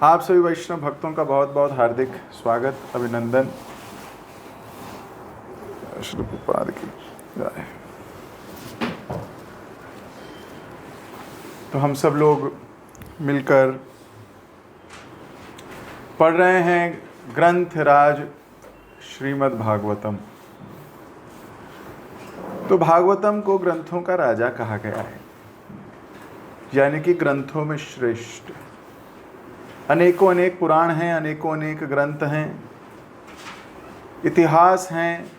आप सभी वैष्णव भक्तों का बहुत बहुत हार्दिक स्वागत, अभिनंदन। श्री प्रभुपाद की जय। तो हम सब लोग मिलकर पढ़ रहे हैं ग्रंथ राज श्रीमद् भागवतम। तो भागवतम को ग्रंथों का राजा कहा गया है, यानी कि ग्रंथों में श्रेष्ठ। अनेकों अनेक पुराण हैं, अनेकों अनेक ग्रंथ हैं, इतिहास हैं,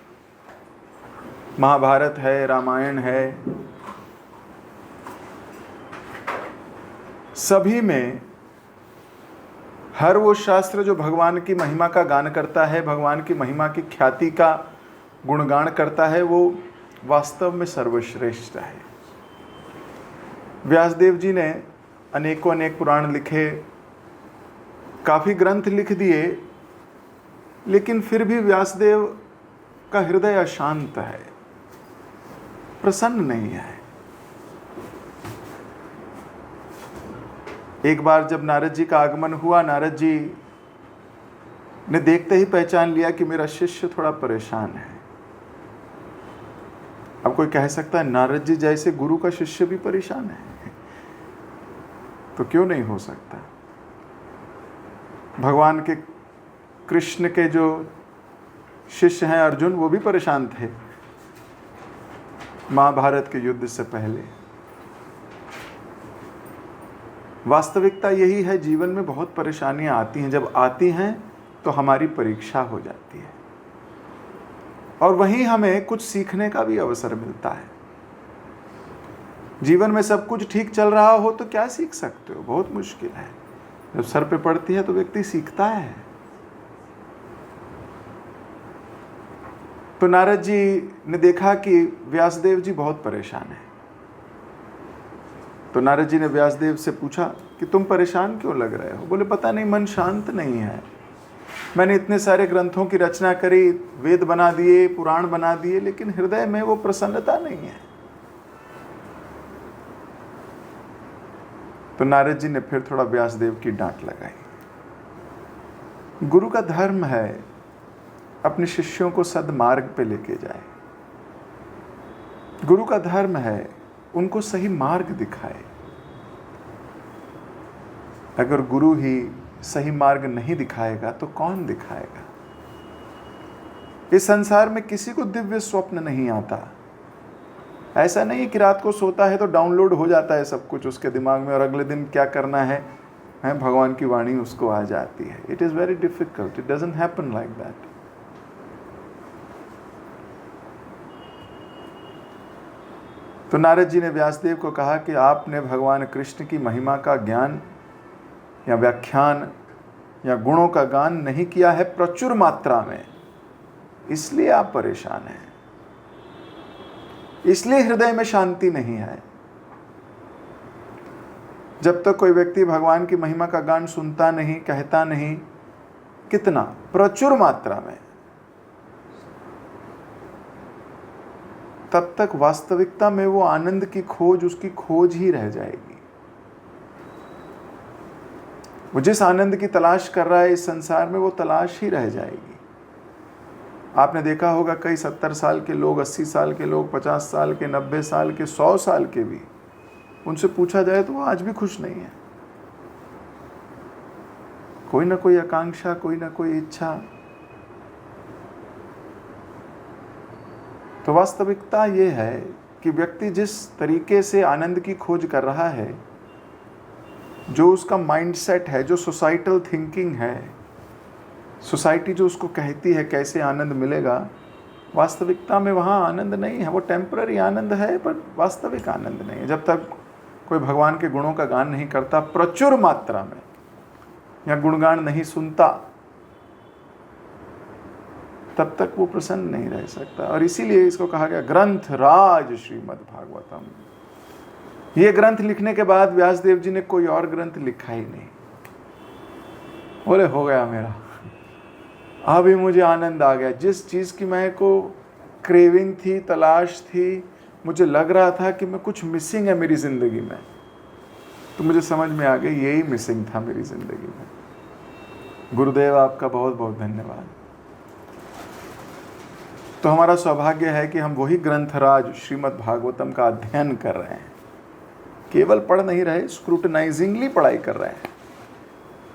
महाभारत है, रामायण है। सभी में हर वो शास्त्र जो भगवान की महिमा का गान करता है, भगवान की महिमा की ख्याति का गुणगान करता है, वो वास्तव में सर्वश्रेष्ठ है। व्यासदेव जी ने अनेकों अनेक पुराण लिखे, काफ़ी ग्रंथ लिख दिए, लेकिन फिर भी व्यासदेव का हृदय अशांत है, प्रसन्न नहीं है। एक बार जब नारद जी का आगमन हुआ, नारद जी ने देखते ही पहचान लिया कि मेरा शिष्य थोड़ा परेशान है। अब कोई कह सकता है नारद जी जैसे गुरु का शिष्य भी परेशान है, तो क्यों नहीं हो सकता। भगवान के कृष्ण के जो शिष्य हैं अर्जुन, वो भी परेशान थे महाभारत के युद्ध से पहले। वास्तविकता यही है, जीवन में बहुत परेशानियां आती हैं। जब आती हैं तो हमारी परीक्षा हो जाती है, और वहीं हमें कुछ सीखने का भी अवसर मिलता है। जीवन में सब कुछ ठीक चल रहा हो तो क्या सीख सकते हो, बहुत मुश्किल है। जब सर पे पड़ती है तो व्यक्ति सीखता है। तो नारद जी ने देखा कि व्यासदेव जी बहुत परेशान हैं। तो नारद जी ने व्यासदेव से पूछा कि तुम परेशान क्यों लग रहे हो। बोले पता नहीं, मन शांत नहीं है। मैंने इतने सारे ग्रंथों की रचना करी, वेद बना दिए, पुराण बना दिए, लेकिन हृदय में वो प्रसन्नता नहीं है। तो नारद जी ने फिर थोड़ा व्यासदेव की डांट लगाई। गुरु का धर्म है अपने शिष्यों को सद्मार्ग पे लेके जाए। गुरु का धर्म है उनको सही मार्ग दिखाए। अगर गुरु ही सही मार्ग नहीं दिखाएगा तो कौन दिखाएगा। इस संसार में किसी को दिव्य स्वप्न नहीं आता। ऐसा नहीं कि रात को सोता है तो डाउनलोड हो जाता है सब कुछ उसके दिमाग में, और अगले दिन क्या करना है भगवान की वाणी उसको आ जाती है। It is very difficult, it doesn't happen like that. तो नारद जी ने व्यासदेव को कहा कि आपने भगवान कृष्ण की महिमा का ज्ञान या व्याख्यान या गुणों का गान नहीं किया है प्रचुर मात्रा में, इसलिए आप परेशान हैं, इसलिए हृदय में शांति नहीं है। जब तक कोई व्यक्ति भगवान की महिमा का गान सुनता नहीं, कहता नहीं, कितना प्रचुर मात्रा में, तब तक वास्तविकता में वो आनंद की खोज उसकी खोज ही रह जाएगी। वो जिस आनंद की तलाश कर रहा है इस संसार में, वो तलाश ही रह जाएगी। आपने देखा होगा कई 70 साल के लोग, 80 साल के लोग, 50 साल के, 90 साल के, 100 साल के भी, उनसे पूछा जाए तो वो आज भी खुश नहीं है। कोई ना कोई आकांक्षा, कोई ना कोई इच्छा। तो वास्तविकता ये है कि व्यक्ति जिस तरीके से आनंद की खोज कर रहा है, जो उसका माइंडसेट है, जो सोसाइटल थिंकिंग है, सोसाइटी जो उसको कहती है कैसे आनंद मिलेगा, वास्तविकता में वहाँ आनंद नहीं है। वो टेम्पररी आनंद है, पर वास्तविक आनंद नहीं है। जब तक कोई भगवान के गुणों का गान नहीं करता प्रचुर मात्रा में, या गुणगान नहीं सुनता, तब तक वो प्रसन्न नहीं रह सकता। और इसीलिए इसको कहा गया ग्रंथ राज श्रीमद् भागवतम। ये ग्रंथ लिखने के बाद व्यासदेव जी ने कोई और ग्रंथ लिखा ही नहीं। बोले हो गया मेरा, अभी मुझे आनंद आ गया। जिस चीज़ की मैं को क्रेविंग थी, तलाश थी, मुझे लग रहा था कि मैं कुछ मिसिंग है मेरी ज़िंदगी में, तो मुझे समझ में आ गई यही मिसिंग था मेरी ज़िंदगी में। गुरुदेव आपका बहुत बहुत धन्यवाद। तो हमारा सौभाग्य है कि हम वही ग्रंथराज श्रीमद् भागवतम का अध्ययन कर रहे हैं। केवल पढ़ नहीं रहे, स्क्रूटनाइजिंगली पढ़ाई कर रहे हैं।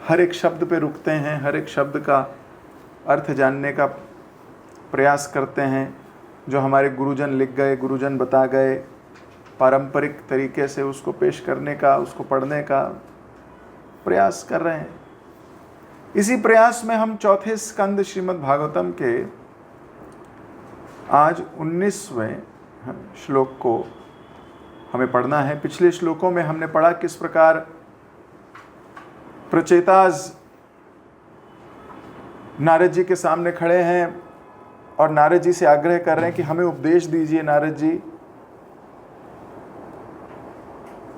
हर एक शब्द पे रुकते हैं, हर एक शब्द का अर्थ जानने का प्रयास करते हैं। जो हमारे गुरुजन लिख गए, गुरुजन बता गए, पारंपरिक तरीके से उसको पेश करने का, उसको पढ़ने का प्रयास कर रहे हैं। इसी प्रयास में हम चौथे स्कंद श्रीमद् भागवतम के आज 19वें श्लोक को हमें पढ़ना है। पिछले श्लोकों में हमने पढ़ा किस प्रकार प्रचेताज नारद जी के सामने खड़े हैं और नारद जी से आग्रह कर रहे हैं कि हमें उपदेश दीजिए नारद जी,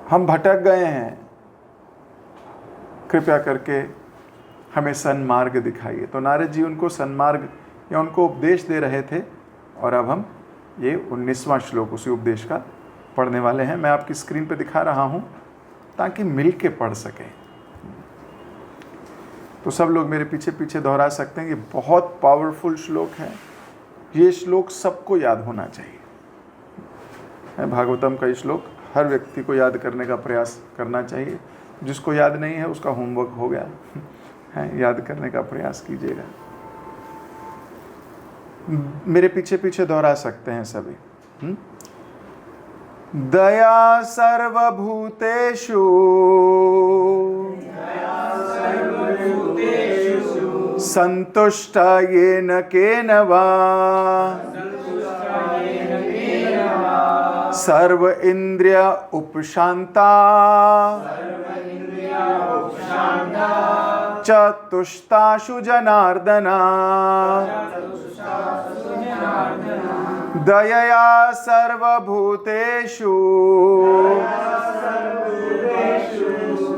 हम भटक गए हैं, कृपया करके हमें सन्मार्ग दिखाइए। तो नारद जी उनको सन्मार्ग या उनको उपदेश दे रहे थे और अब हम ये 19वां श्लोक उसी उपदेश का पढ़ने वाले हैं। मैं आपकी स्क्रीन पे दिखा रहा हूँ ताकि मिल के पढ़ सकें। तो सब लोग मेरे पीछे पीछे दोहरा सकते हैं। ये बहुत पावरफुल श्लोक है। ये श्लोक सबको याद होना चाहिए। भागवतम का ये श्लोक हर व्यक्ति को याद करने का प्रयास करना चाहिए। जिसको याद नहीं है उसका होमवर्क हो गया है, याद करने का प्रयास कीजिएगा। मेरे पीछे पीछे दोहरा सकते हैं सभी। दया सर्वभूतेषु संतुष्ट येन केन वा सर्व इंद्रिय उपशांता चतुष्टाशु जनार्दना दयया सर्वभूतेषु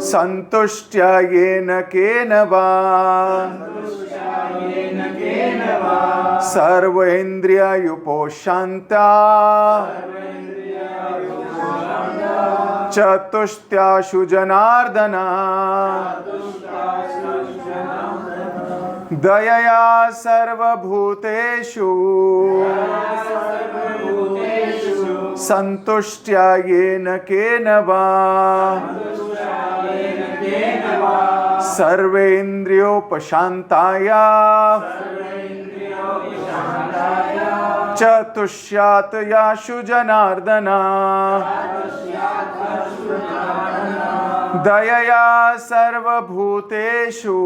संतुष्ट्या येन केन वा सर्व इंद्रियोपशांता चतुष्टाशु जनार्दना दयया सर्वभूतेषु संतुष्ट्या येन केन वा सर्वेन्द्रियोपशांताया चतुष्यातयाशु जनार्दना दयया सर्वभूतेषु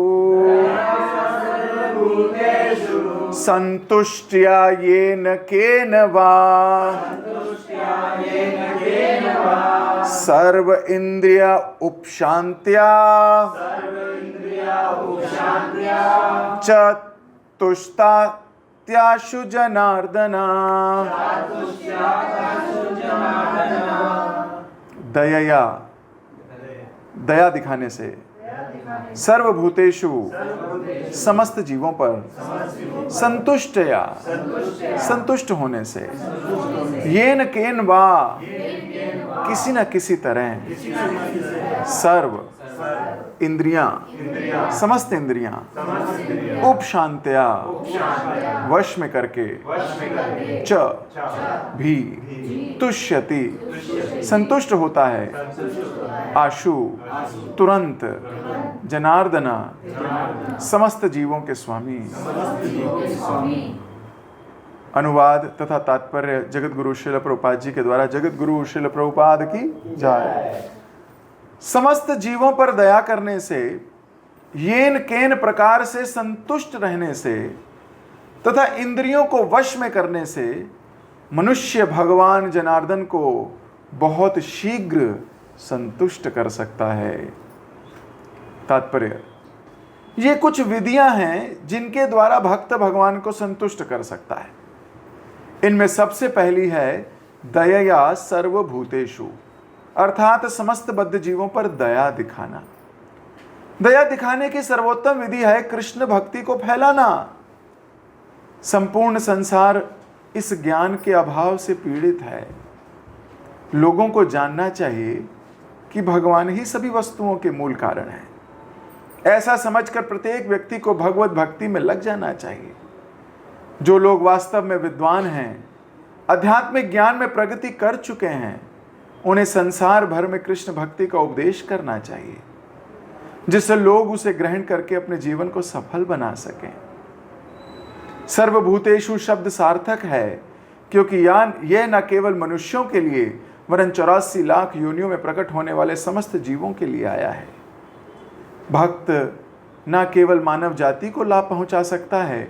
संतुष्ट्या येन केन वा सर्व इंद्रिय उपशांत्या चतुष्टात्याशु जनार्दना दयया, दया दिखाने से सर्वभूतेषु समस्त जीवों पर संतुष्टया संतुष्ट होने से येन केन वा किसी न किसी तरह सर्व इंद्रियां समस्त इंद्रियां उपशांत्या वश में करके च भी तुष्यति संतुष्ट होता है आशु तुरंत जनार्दना समस्त जीवों के स्वामी। अनुवाद तथा तात्पर्य जगत गुरु श्रील प्रभुपाद जी के द्वारा। जगत गुरु श्रील प्रभुपाद की जय। समस्त जीवों पर दया करने से, येन केन प्रकार से संतुष्ट रहने से तथा इंद्रियों को वश में करने से मनुष्य भगवान जनार्दन को बहुत शीघ्र संतुष्ट कर सकता है। तात्पर्य, ये कुछ विधियां हैं जिनके द्वारा भक्त भगवान को संतुष्ट कर सकता है। इनमें सबसे पहली है दयया सर्वभूतेषु, अर्थात समस्त बद्ध जीवों पर दया दिखाना। दया दिखाने की सर्वोत्तम विधि है कृष्ण भक्ति को फैलाना। संपूर्ण संसार इस ज्ञान के अभाव से पीड़ित है। लोगों को जानना चाहिए कि भगवान ही सभी वस्तुओं के मूल कारण हैं। ऐसा समझकर प्रत्येक व्यक्ति को भगवत भक्ति में लग जाना चाहिए। जो लोग वास्तव में विद्वान हैं, आध्यात्मिक ज्ञान में प्रगति कर चुके हैं, उन्हें संसार भर में कृष्ण भक्ति का उपदेश करना चाहिए, जिससे लोग उसे ग्रहण करके अपने जीवन को सफल बना सकें। सर्वभूतेषु शब्द सार्थक है, क्योंकि यह न केवल मनुष्यों के लिए वरन 84 लाख योनियों में प्रकट होने वाले समस्त जीवों के लिए आया है। भक्त न केवल मानव जाति को लाभ पहुंचा सकता है,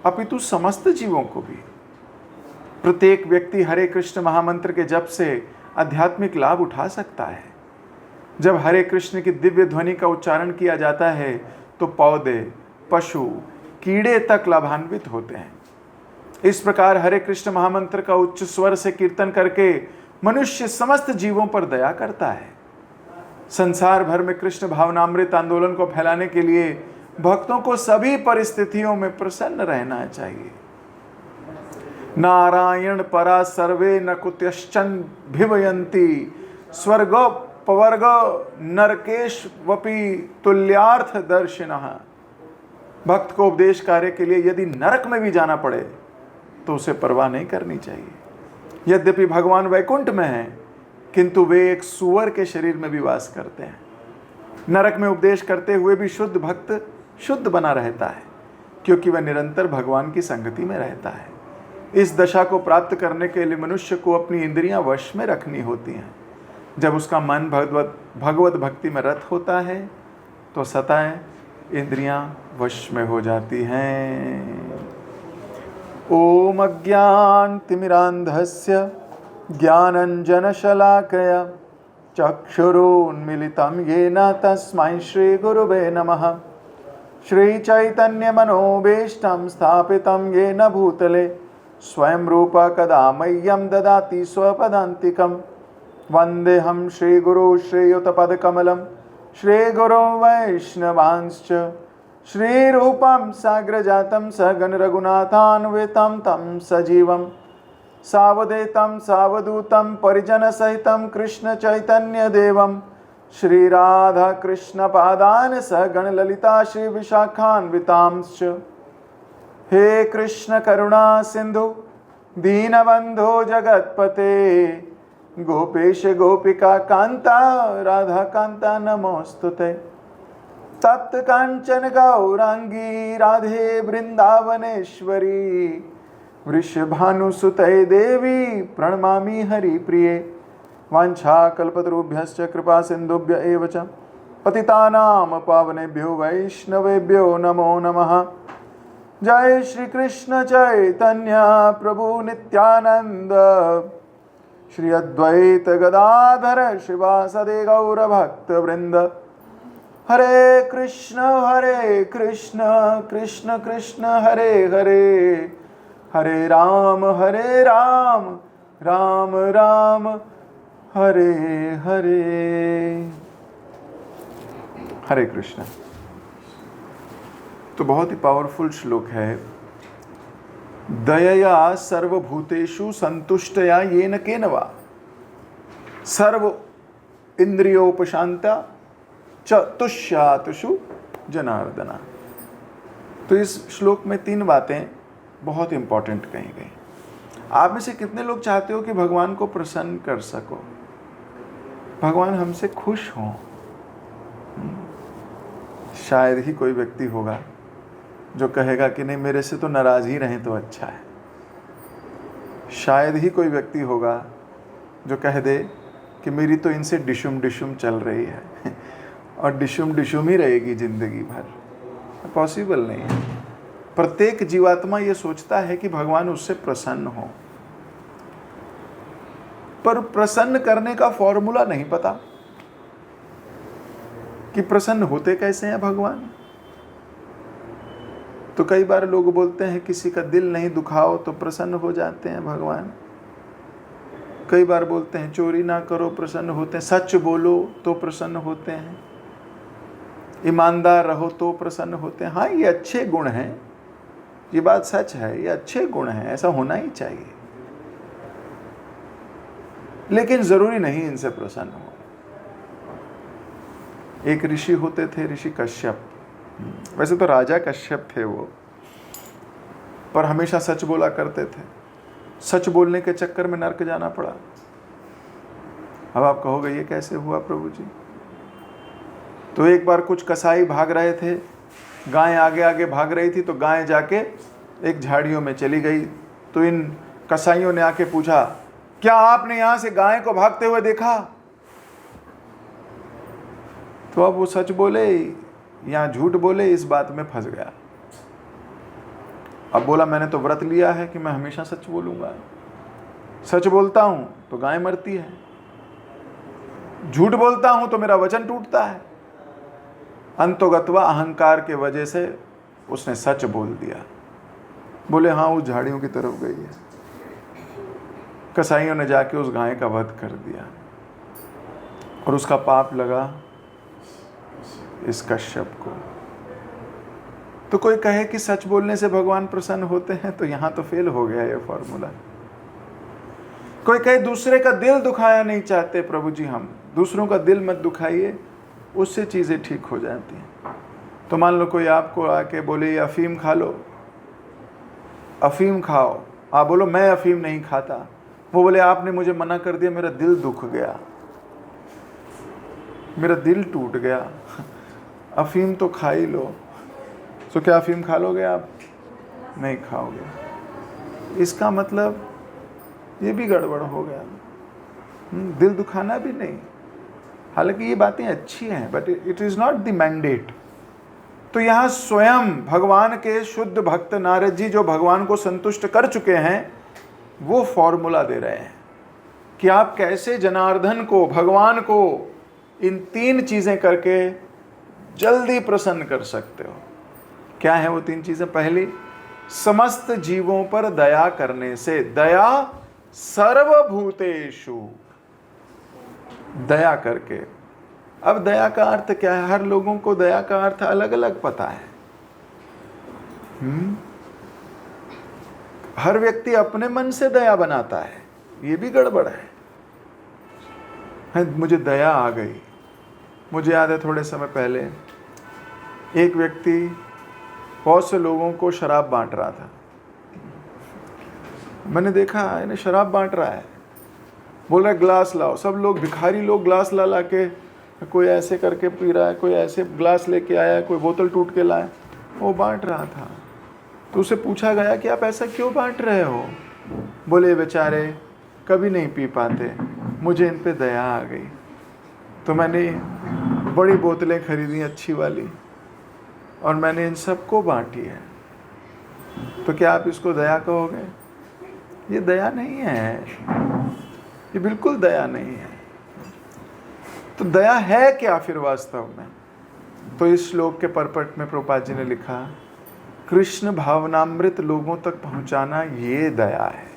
अपितु समस्त जीवों को भी। प्रत्येक व्यक्ति हरे कृष्ण महामंत्र के जप से आध्यात्मिक लाभ उठा सकता है। जब हरे कृष्ण की दिव्य ध्वनि का उच्चारण किया जाता है तो पौधे, पशु, कीड़े तक लाभान्वित होते हैं। इस प्रकार हरे कृष्ण महामंत्र का उच्च स्वर से कीर्तन करके मनुष्य समस्त जीवों पर दया करता है। संसार भर में कृष्ण भावनामृत आंदोलन को फैलाने के लिए भक्तों को सभी परिस्थितियों में प्रसन्न रहना चाहिए। नारायण परा सर्वे न कुत्यश्चन भिवयन्ति स्वर्ग पवर्ग नरकेश वपि तुल्यार्थ दर्शिनः। भक्त को उपदेश कार्य के लिए यदि नरक में भी जाना पड़े तो उसे परवाह नहीं करनी चाहिए। यद्यपि भगवान वैकुंठ में हैं, किंतु वे एक सूअर के शरीर में भी वास करते हैं। नरक में उपदेश करते हुए भी शुद्ध भक्त शुद्ध बना रहता है, क्योंकि वह निरंतर भगवान की संगति में रहता है। इस दशा को प्राप्त करने के लिए मनुष्य को अपनी इंद्रियां वश में रखनी होती हैं। जब उसका मन भगवत भक्ति में रत होता है तो सतह इंद्रियां वश में हो जाती हैं। ओम अज्ञानतिमिरान्धस्य ज्ञानञ्जनशलाकया चक्षुरुन्मीलितं येन तस्मै श्रीगुरुवे नमः। श्रीचैतन्यमनोभीष्टं स्थापितं येन भूतले स्वयं रूपा कदा मह्यं ददाति स्वपदान्तिकं। वन्देऽहं श्रीगुरु श्रीयुतपदकमलं श्रीगुरो वैष्णवांश्च श्रीरूपं साग्रजातं सगण रघुनाथान्वितं तं सजीवं सावधूतं सावधूतं परिजनसहितं कृष्ण चैतन्यदेवं श्रीराधाकृष्णपादान् सगण ललिता श्रीविशाखान्वितांश्च। हे कृष्ण करुणा सिंधु दीनबंधो जगत्पते गोपेश गोपिका कांता राधा कांता नमोस्तुते। तप्त कांचन गौरांगी राधे वृंदावनेश्वरी वृषभानुसुते देवी प्रणमामि हरिप्रिये। वाञ्छाकल्पतरुभ्यश्च कृपा सिन्धुभ्य एव च पतितानां पावनेभ्यो वैष्णवेभ्यो नमो नमः। जय श्री कृष्ण चैतन्य प्रभु नित्यानंद श्री अद्वैत गदाधर शिवासदि गौर भक्त वृंद। हरे कृष्ण कृष्ण कृष्ण हरे हरे हरे राम राम राम हरे हरे। हरे कृष्ण। तो बहुत ही पावरफुल श्लोक है। दयया सर्वभूतेषु संतुष्टया येन केन वा सर्व इंद्रियोपशांता च तुष्यातुषु जनार्दना। तो इस श्लोक में 3 बातें बहुत इंपॉर्टेंट कही गई। आप में से कितने लोग चाहते हो कि भगवान को प्रसन्न कर सको, भगवान हमसे खुश हों? शायद ही कोई व्यक्ति होगा जो कहेगा कि नहीं, मेरे से तो नाराज ही रहें तो अच्छा है। शायद ही कोई व्यक्ति होगा जो कह दे कि मेरी तो इनसे डिशुम डिशुम चल रही है और डिशुम डिशुम ही रहेगी जिंदगी भर। पॉसिबल नहीं है। प्रत्येक जीवात्मा ये सोचता है कि भगवान उससे प्रसन्न हो, पर प्रसन्न करने का फॉर्मूला नहीं पता कि प्रसन्न होते कैसे हैं भगवान। तो कई बार लोग बोलते हैं किसी का दिल नहीं दुखाओ तो प्रसन्न हो जाते हैं भगवान। कई बार बोलते हैं चोरी ना करो, प्रसन्न होते हैं। सच बोलो तो प्रसन्न होते हैं। ईमानदार रहो तो प्रसन्न होते हैं। हाँ, ये अच्छे गुण हैं, ये बात सच है, ये अच्छे गुण हैं, ऐसा होना ही चाहिए, लेकिन जरूरी नहीं इनसे प्रसन्न हो। एक ऋषि होते थे, ऋषि कश्यप। वैसे तो राजा कश्यप थे वो, पर हमेशा सच बोला करते थे। सच बोलने के चक्कर में नरक जाना पड़ा। अब आप कहोगे ये कैसे हुआ प्रभु जी? तो एक बार कुछ कसाई भाग रहे थे, गाय आगे आगे भाग रही थी, तो गाय जाके एक झाड़ियों में चली गई। तो इन कसाईयों ने आके पूछा, क्या आपने यहां से गाय को भागते हुए देखा? तो अब वो सच बोले या झूठ बोले, इस बात में फंस गया। अब बोला मैंने तो व्रत लिया है कि मैं हमेशा सच बोलूंगा, सच बोलता हूं तो गाय मरती है, झूठ बोलता हूं तो मेरा वचन टूटता है। अंतोगत्वा अहंकार के वजह से उसने सच बोल दिया। बोले हाँ, उस झाड़ियों की तरफ गई है। कसाईयों ने जाके उस गाय का वध कर दिया और उसका पाप लगा इस कश्यप को। तो कोई कहे कि सच बोलने से भगवान प्रसन्न होते हैं, तो यहां तो फेल हो गया ये फॉर्मूला। कोई कहे दूसरे का दिल दुखाया नहीं चाहते प्रभु जी हम, दूसरों का दिल मत दुखाइए, उससे चीज़ें ठीक हो जाती हैं। तो मान लो कोई आपको आके बोले अफीम खा लो, अफीम खाओ, आप बोलो मैं अफीम नहीं खाता, वो बोले आपने मुझे मना कर दिया, मेरा दिल दुख गया, मेरा दिल टूट गया, अफीम तो खा ही लो। तो क्या अफीम खा लोगे आप? नहीं खाओगे। इसका मतलब ये भी गड़बड़ हो गया। दिल दुखाना भी नहीं। हालांकि ये बातें अच्छी हैं, but it is not the mandate. तो यहाँ स्वयं भगवान के शुद्ध भक्त नारद जी, जो भगवान को संतुष्ट कर चुके हैं, वो फॉर्मूला दे रहे हैं कि आप कैसे जनार्दन को, भगवान को इन 3 चीज़ें करके जल्दी प्रसन्न कर सकते हो। क्या है वो 3 चीज़ें? पहली, समस्त जीवों पर दया करने से। दया सर्वभूतेषु, दया करके। अब दया का अर्थ क्या है? हर लोगों को दया का अर्थ अलग अलग पता है। हर व्यक्ति अपने मन से दया बनाता है, ये भी गड़बड़ है। मुझे दया आ गई। मुझे याद है थोड़े समय पहले एक व्यक्ति बहुत से लोगों को शराब बांट रहा था। मैंने देखा इन्हें शराब बांट रहा है, बोल रहा है ग्लास लाओ। सब लोग, भिखारी लोग ग्लास ला ला के, कोई ऐसे करके पी रहा है, कोई ऐसे ग्लास लेके आया, कोई बोतल टूट के लाया, वो बांट रहा था। तो उसे पूछा गया कि आप ऐसा क्यों बांट रहे हो? बोले बेचारे कभी नहीं पी पाते, मुझे इन पे दया आ गई, तो मैंने बड़ी बोतलें खरीदी अच्छी वाली और मैंने इन सबको बांटी है। तो क्या आप इसको दया कहोगे? ये दया नहीं है, ये बिल्कुल दया नहीं है। तो दया है क्या फिर वास्तव में? तो इस श्लोक के परपट में प्रभुपाद जी ने लिखा, कृष्ण भावनामृत लोगों तक पहुंचाना ये दया है।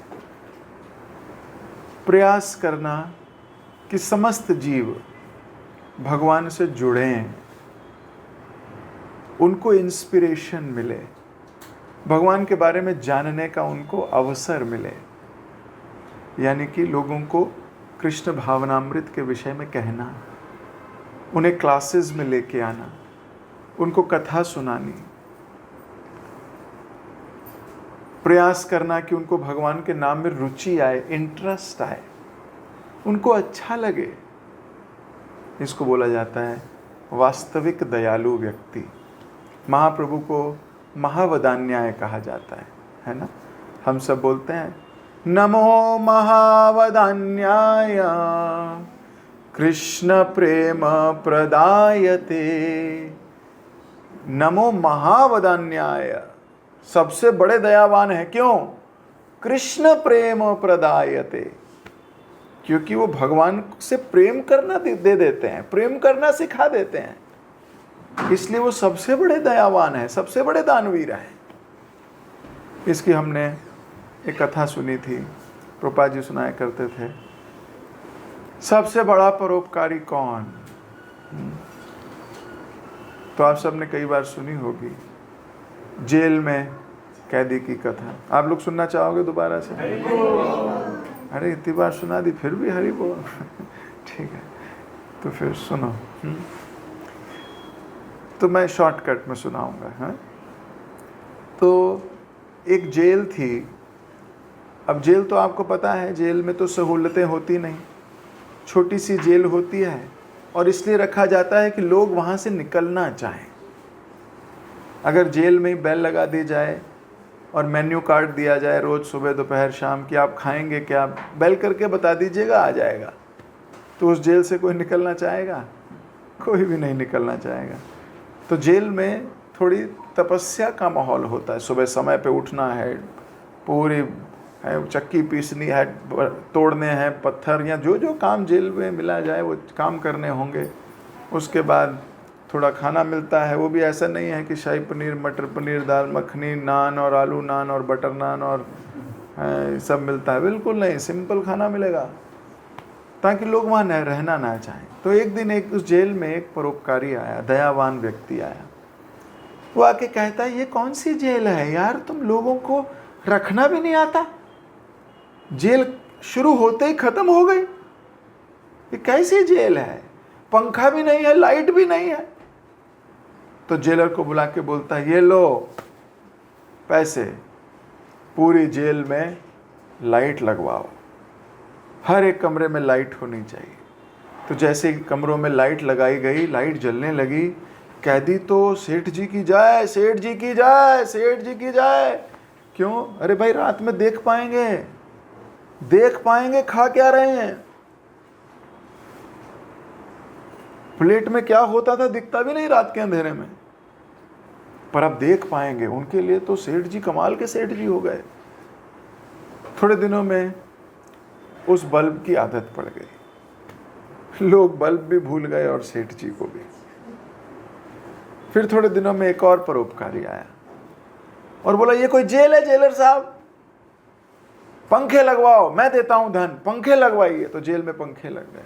प्रयास करना कि समस्त जीव भगवान से जुड़ें, उनको इंस्पिरेशन मिले, भगवान के बारे में जानने का उनको अवसर मिले। यानी कि लोगों को कृष्ण भावनामृत के विषय में कहना, उन्हें क्लासेस में लेके आना, उनको कथा सुनानी, प्रयास करना कि उनको भगवान के नाम में रुचि आए, इंटरेस्ट आए, उनको अच्छा लगे। इसको बोला जाता है वास्तविक दयालु व्यक्ति। महाप्रभु को महावदान्याय कहा जाता है ना? हम सब बोलते हैं नमो महावदान्याय कृष्ण प्रेम प्रदायते। नमो महावदान्याय, सबसे बड़े दयावान है। क्यों? कृष्ण प्रेम प्रदायते, क्योंकि वो भगवान से प्रेम करना दे देते हैं, प्रेम करना सिखा देते हैं। इसलिए वो सबसे बड़े दयावान है, सबसे बड़े दानवीर हैं। इसकी हमने एक कथा सुनी थी, प्रभुपाद जी सुनाया करते थे, सबसे बड़ा परोपकारी कौन? तो आप सबने कई बार सुनी होगी, जेल में कैदी की कथा। आप लोग सुनना चाहोगे दोबारा से? अरे इतनी बार सुना दी फिर भी हरि बोल। ठीक है, तो फिर सुनो। तो मैं शॉर्टकट में सुनाऊंगा। हाँ, तो एक जेल थी। अब जेल तो आपको पता है, जेल में तो सहूलतें होती नहीं, छोटी सी जेल होती है और इसलिए रखा जाता है कि लोग वहाँ से निकलना चाहें। अगर जेल में ही बेल लगा दी जाए और मेन्यू कार्ड दिया जाए रोज़ सुबह दोपहर शाम कि आप खाएंगे क्या, बेल करके बता दीजिएगा, आ जाएगा, तो उस जेल से कोई निकलना चाहेगा? कोई भी नहीं निकलना चाहेगा। तो जेल में थोड़ी तपस्या का माहौल होता है। सुबह समय पे उठना है, पूरी है चक्की पीसनी है, तोड़ने हैं पत्थर, या जो जो काम जेल में मिला जाए वो काम करने होंगे। उसके बाद थोड़ा खाना मिलता है, वो भी ऐसा नहीं है कि शाही पनीर, मटर पनीर, दाल मखनी, नान और आलू नान और बटर नान और सब मिलता है, बिल्कुल नहीं, सिंपल खाना मिलेगा ताकि लोग वहाँ रहना ना चाहें। तो एक दिन उस जेल में एक परोपकारी आया, दयावान व्यक्ति आया। वो आके कहता है, ये कौन सी जेल है यार, तुम लोगों को रखना भी नहीं आता, जेल शुरू होते ही खत्म हो गई, ये कैसी जेल है, पंखा भी नहीं है, लाइट भी नहीं है। तो जेलर को बुला के बोलता है, ये लो पैसे, पूरी जेल में लाइट लगवाओ, हर एक कमरे में लाइट होनी चाहिए। तो जैसे ही कमरों में लाइट लगाई गई, लाइट जलने लगी, कैदी तो सेठ जी की जाए, सेठ जी की जाए, सेठ जी की जाए। क्यों? अरे भाई रात में देख पाएंगे खा क्या रहे हैं, प्लेट में क्या होता था दिखता भी नहीं रात के अंधेरे में, पर अब देख पाएंगे। उनके लिए तो सेठ जी कमाल के सेठ जी हो गए। थोड़े दिनों में उस बल्ब की आदत पड़ गई, लोग बल्ब भी भूल गए और सेठ जी को भी। फिर थोड़े दिनों में एक और परोपकारी आया और बोला, ये कोई जेल है जेलर साहब, पंखे लगवाओ, मैं देता हूं धन, पंखे लगवाइए। तो जेल में पंखे लग गए।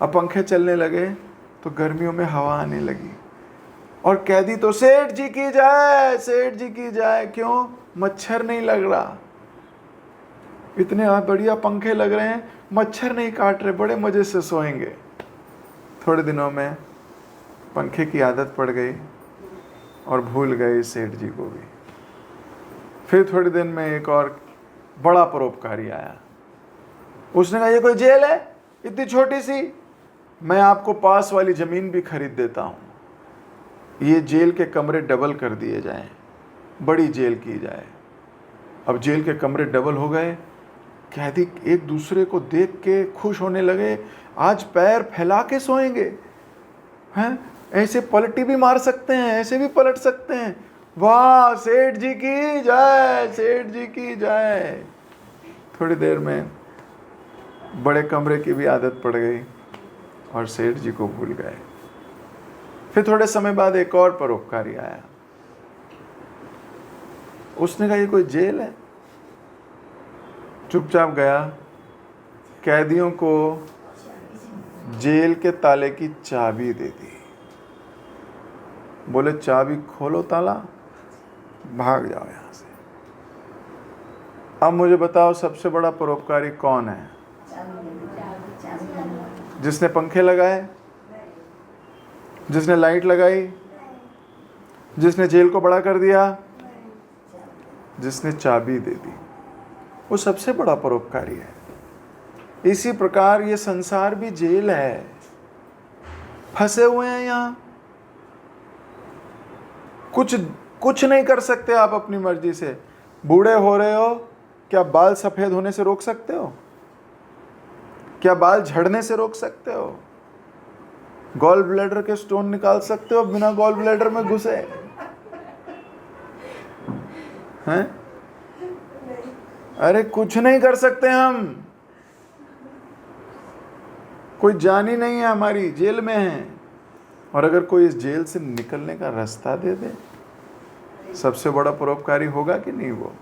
अब पंखे चलने लगे तो गर्मियों में हवा आने लगी और कैदी तो सेठ जी की जाए, सेठ जी की जाए। क्यों? मच्छर नहीं लग रहा, इतने बढ़िया पंखे लग रहे हैं, मच्छर नहीं काट रहे, बड़े मजे से सोएंगे। थोड़े दिनों में पंखे की आदत पड़ गई और भूल गए सेठ जी को भी। फिर थोड़े दिन में एक और बड़ा परोपकारी आया, उसने कहा, ये कोई जेल है इतनी छोटी सी, मैं आपको पास वाली जमीन भी खरीद देता हूं, ये जेल के कमरे डबल कर दिए जाएं, बड़ी जेल की जाए। अब जेल के कमरे डबल हो गए, कैदी एक दूसरे को देख के खुश होने लगे, आज पैर फैला के सोएंगे, हैं, ऐसे पलटी भी मार सकते हैं, ऐसे भी पलट सकते हैं, वाह सेठ जी की जय, सेठ जी की जय। थोड़ी देर में बड़े कमरे की भी आदत पड़ गई और सेठ जी को भूल गए। फिर थोड़े समय बाद एक और परोपकारी आया, उसने कहा, ये कोई जेल है? चुपचाप गया, कैदियों को जेल के ताले की चाबी दे दी, बोले चाबी खोलो ताला, भाग जाओ यहां से। अब मुझे बताओ सबसे बड़ा परोपकारी कौन है? जिसने पंखे लगाए, जिसने लाइट लगाई, जिसने जेल को बड़ा कर दिया, जिसने चाबी दे दी, वो सबसे बड़ा परोपकारी है। इसी प्रकार ये संसार भी जेल है, फंसे हुए हैं यहां, कुछ नहीं कर सकते आप अपनी मर्जी से। बूढ़े हो रहे हो, क्या बाल सफेद होने से रोक सकते हो? क्या बाल झड़ने से रोक सकते हो? गॉल ब्लैडर के स्टोन निकाल सकते हो बिना गॉल ब्लैडर में घुसे? हैं? अरे कुछ नहीं कर सकते हम, कोई जान ही नहीं है हमारी, जेल में है। और अगर कोई इस जेल से निकलने का रास्ता दे दे, सबसे बड़ा परोपकारी होगा कि नहीं वो?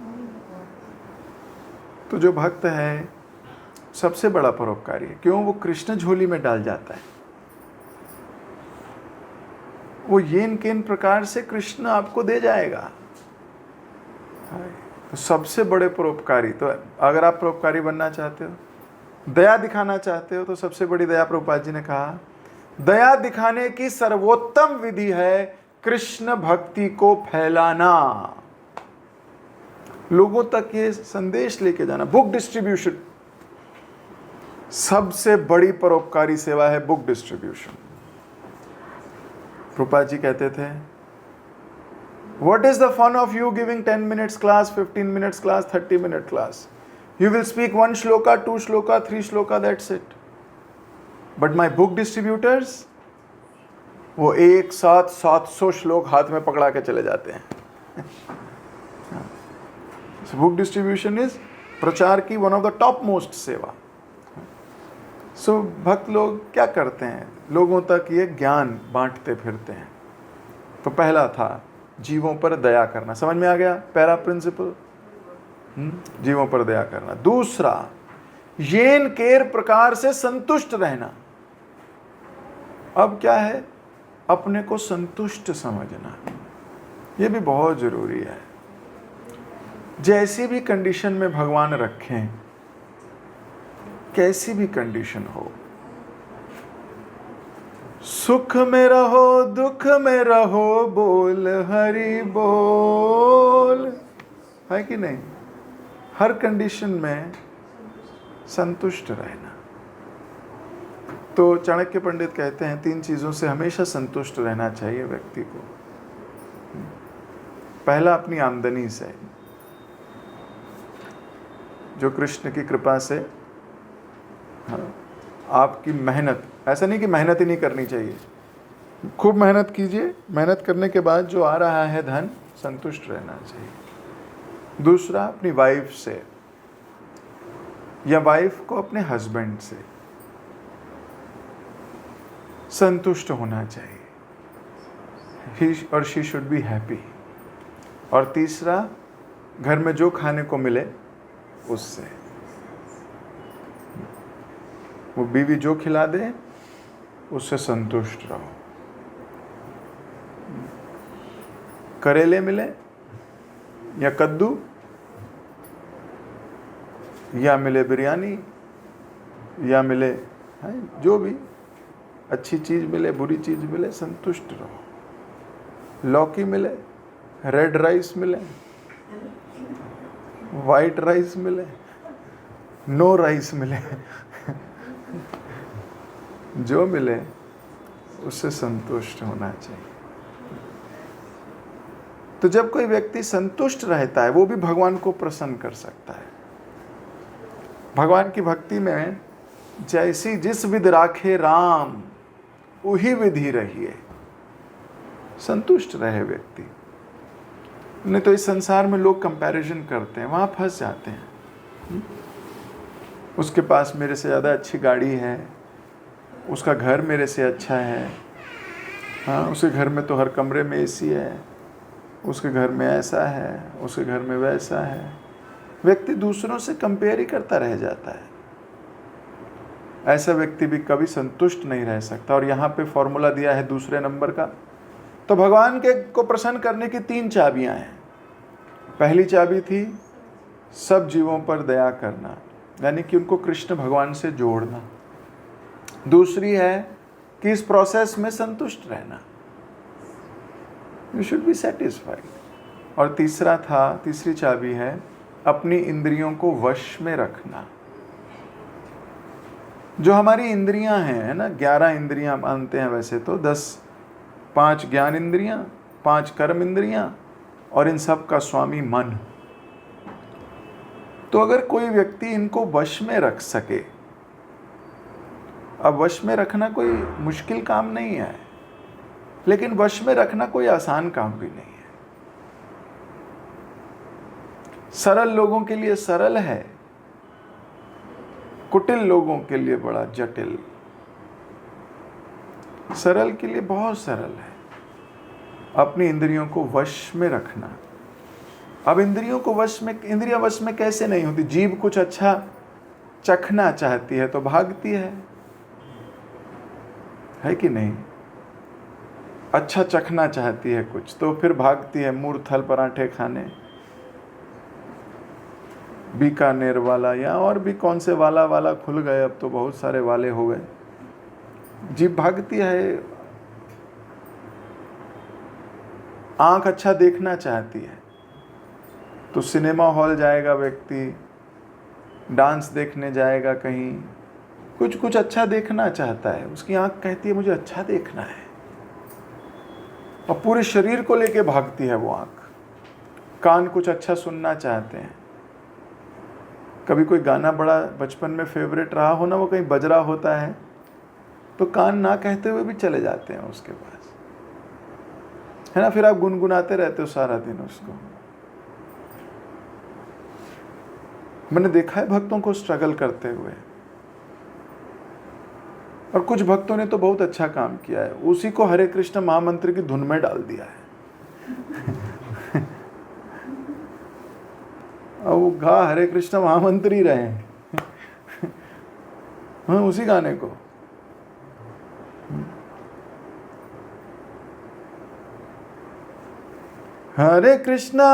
तो जो भक्त है सबसे बड़ा परोपकारी है। क्यों? वो कृष्ण झोली में डाल जाता है, वो येन केन प्रकार से कृष्ण आपको दे जाएगा। तो सबसे बड़े परोपकारी, तो अगर आप परोपकारी बनना चाहते हो, दया दिखाना चाहते हो, तो सबसे बड़ी दया प्रभुपाद जी ने कहा, दया दिखाने की सर्वोत्तम विधि है कृष्ण भक्ति को फैलाना, लोगों तक ये संदेश लेके जाना। बुक डिस्ट्रीब्यूशन, सबसे बड़ी परोपकारी सेवा है बुक डिस्ट्रीब्यूशन। प्रभुपाद जी कहते थे, What is the fun of you giving 10 minutes class, 15 minutes class, 30 minute class? You will speak 1 shloka, 2 shloka, 3 shloka, that's it. But my book distributors, वो एक साथ 700 श्लोक हाथ में पकड़ा के चले जाते हैं। So book distribution is प्रचार की one of the top most सेवा। So भक्त लोग क्या करते हैं, लोगों तक ये ज्ञान बांटते फिरते हैं। तो पहला था जीवों पर दया करना, समझ में आ गया पहला प्रिंसिपल, जीवों पर दया करना। दूसरा, येन केर प्रकार से संतुष्ट रहना। अब क्या है, अपने को संतुष्ट समझना, यह भी बहुत जरूरी है। जैसी भी कंडीशन में भगवान रखें, कैसी भी कंडीशन हो, सुख में रहो दुख में रहो, बोल हरि बोल, है कि नहीं? हर कंडीशन में संतुष्ट रहना। तो चाणक्य पंडित कहते हैं 3 चीजों से हमेशा संतुष्ट रहना चाहिए व्यक्ति को। पहला, अपनी आमदनी से, जो कृष्ण की कृपा से, आपकी मेहनत, ऐसा नहीं कि मेहनत ही नहीं करनी चाहिए, खूब मेहनत कीजिए, मेहनत करने के बाद जो आ रहा है धन, संतुष्ट रहना चाहिए। दूसरा, अपनी वाइफ से, या वाइफ को अपने हस्बैंड से संतुष्ट होना चाहिए, ही और शी शुड बी हैप्पी। और तीसरा, घर में जो खाने को मिले उससे, वो बीवी जो खिला दे उससे संतुष्ट रहो। करेले मिले या कद्दू, या मिले बिरयानी, या मिले जो भी अच्छी चीज मिले, बुरी चीज मिले, संतुष्ट रहो। लौकी मिले, रेड राइस मिले, वाइट राइस मिले, नो राइस मिले, जो मिले उससे संतुष्ट होना चाहिए। तो जब कोई व्यक्ति संतुष्ट रहता है, वो भी भगवान को प्रसन्न कर सकता है। भगवान की भक्ति में जैसी जिस विधि राखे राम, वही विधि रहिए, संतुष्ट रहे व्यक्ति। नहीं तो इस संसार में लोग कंपैरिजन करते हैं, वहां फंस जाते हैं। उसके पास मेरे से ज़्यादा अच्छी गाड़ी है, उसका घर मेरे से अच्छा है, हाँ, उसके घर में तो हर कमरे में एसी है, उसके घर में ऐसा है, उसके घर में वैसा है। व्यक्ति दूसरों से कंपेयर ही करता रह जाता है। ऐसा व्यक्ति भी कभी संतुष्ट नहीं रह सकता। और यहाँ पे फॉर्मूला दिया है दूसरे नंबर का। तो भगवान के को प्रसन्न करने की 3 चाबियाँ हैं। पहली चाबी थी सब जीवों पर दया करना, यानी कि उनको कृष्ण भगवान से जोड़ना। दूसरी है कि इस प्रोसेस में संतुष्ट रहना, यू शुड बी सेटिस्फाइड। और तीसरी चाबी है अपनी इंद्रियों को वश में रखना। जो हमारी इंद्रियां हैं, है ना, 11 इंद्रियां मानते हैं वैसे तो, 5 ज्ञान इंद्रियां, 5 कर्म इंद्रियां, और इन सब का स्वामी मन। तो अगर कोई व्यक्ति इनको वश में रख सके, अब वश में रखना कोई मुश्किल काम नहीं है, लेकिन वश में रखना कोई आसान काम भी नहीं है। सरल लोगों के लिए सरल है, कुटिल लोगों के लिए बड़ा जटिल। सरल के लिए बहुत सरल है अपनी इंद्रियों को वश में रखना। अब इंद्रियों को वश में, इंद्रियां वश में कैसे नहीं होती? जीभ कुछ अच्छा चखना चाहती है तो भागती है कि नहीं? अच्छा चखना चाहती है कुछ तो फिर भागती है मूर्थल पराठे खाने, बीकानेर वाला, या और भी कौन से वाला खुल गए, अब तो बहुत सारे वाले हो गए। जीभ भागती है। आँख अच्छा देखना चाहती है तो सिनेमा हॉल जाएगा व्यक्ति, डांस देखने जाएगा कहीं, कुछ अच्छा देखना चाहता है, उसकी आँख कहती है मुझे अच्छा देखना है, और पूरे शरीर को लेके भागती है वो आँख। कान कुछ अच्छा सुनना चाहते हैं, कभी कोई गाना बड़ा बचपन में फेवरेट रहा हो ना, वो कहीं बज रहा होता है तो कान ना कहते हुए भी चले जाते हैं उसके पास, है ना। फिर आप गुनगुनाते रहते हो सारा दिन उसको। मैंने देखा है भक्तों को स्ट्रगल करते हुए, और कुछ भक्तों ने तो बहुत अच्छा काम किया है, उसी को हरे कृष्ण महामंत्र की धुन में डाल दिया है और वो गा हरे कृष्ण महामंत्र ही रहे हैं हाँ, उसी गाने को। हरे कृष्णा